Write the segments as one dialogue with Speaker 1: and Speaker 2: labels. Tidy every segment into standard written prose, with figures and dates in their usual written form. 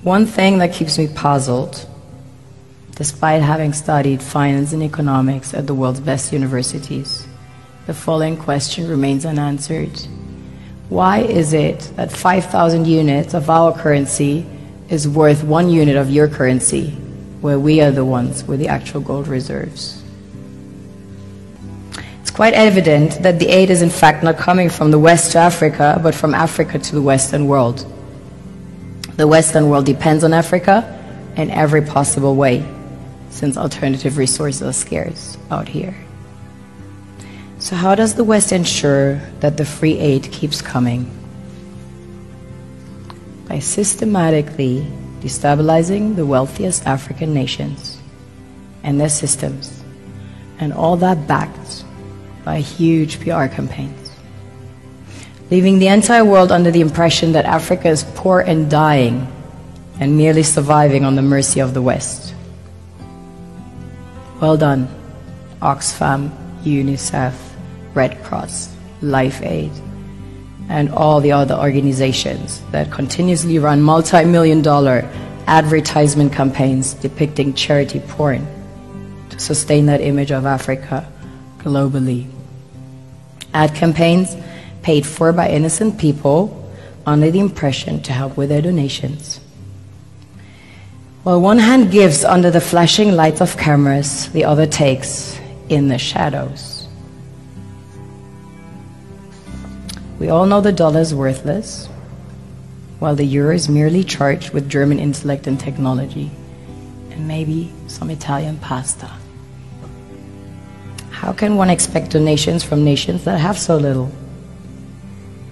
Speaker 1: One thing that keeps me puzzled, despite having studied finance and economics at the world's best universities, the following question remains unanswered. Why is it that 5,000 units of our currency is worth 1 unit of your currency, where we are the ones with the actual gold reserves? It's quite evident that the aid is in fact not coming from the West to Africa, but from Africa to the Western world. The Western world depends on Africa in every possible way, since alternative resources are scarce out here. So how does the West ensure that the free aid keeps coming? By systematically destabilizing the wealthiest African nations and their systems, and all that backed by huge PR campaigns, leaving the entire world under the impression that Africa is poor and dying and merely surviving on the mercy of the West. Well done, Oxfam, UNICEF, Red Cross, Life Aid, and all the other organizations that continuously run multi-million-dollar advertisement campaigns depicting charity porn to sustain that image of Africa globally. Ad campaigns paid for by innocent people under the impression to help with their donations. While one hand gives under the flashing lights of cameras, the other takes in the shadows. We all know the dollar is worthless, while the euro is merely charged with German intellect and technology, and maybe some Italian pasta. How can one expect donations from nations that have so little?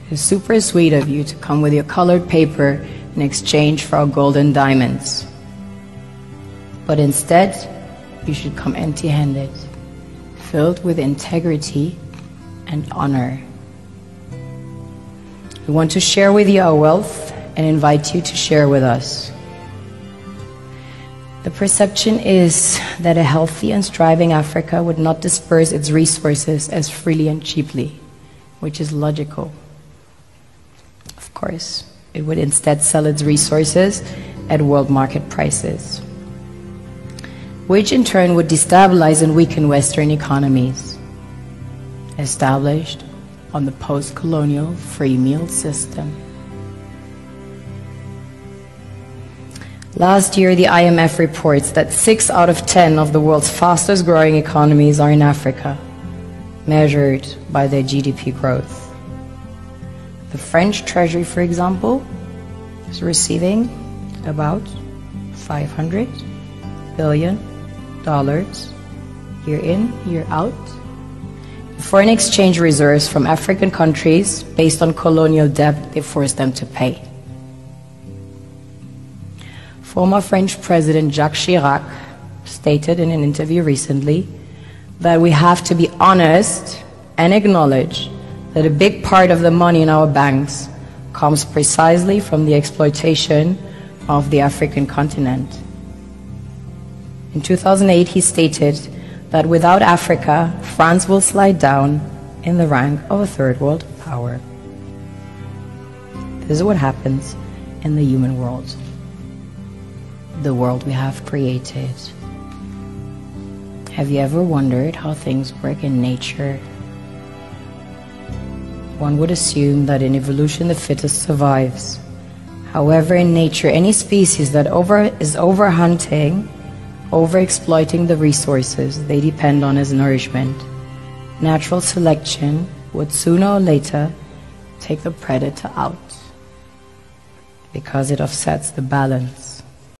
Speaker 1: It's super sweet of you to come with your colored paper in exchange for our gold and diamonds. But instead, you should come empty-handed, filled with integrity and honor. We want to share with you our wealth and invite you to share with us. The perception is that a healthy and striving Africa would not disperse its resources as freely and cheaply, which is logical. Of course, it would instead sell its resources at world market prices, which in turn would destabilize and weaken Western economies, established on the post-colonial free meal system. Last year, the IMF reports that 6 out of 10 of the world's fastest growing economies are in Africa, measured by their GDP growth. The French Treasury, for example, is receiving about $500 billion year in, year out. Foreign exchange reserves from African countries based on colonial debt they forced them to pay. Former French President Jacques Chirac stated in an interview recently that we have to be honest and acknowledge that a big part of the money in our banks comes precisely from the exploitation of the African continent. In 2008, he stated that without Africa, France will slide down in the rank of a third world power. This is what happens in the human world, the world we have created. Have you ever wondered how things work in nature? One would assume that in evolution the fittest survives. However, in nature, any species that is overhunting, overexploiting the resources they depend on as nourishment, natural selection would sooner or later take the predator out, because it offsets the balance.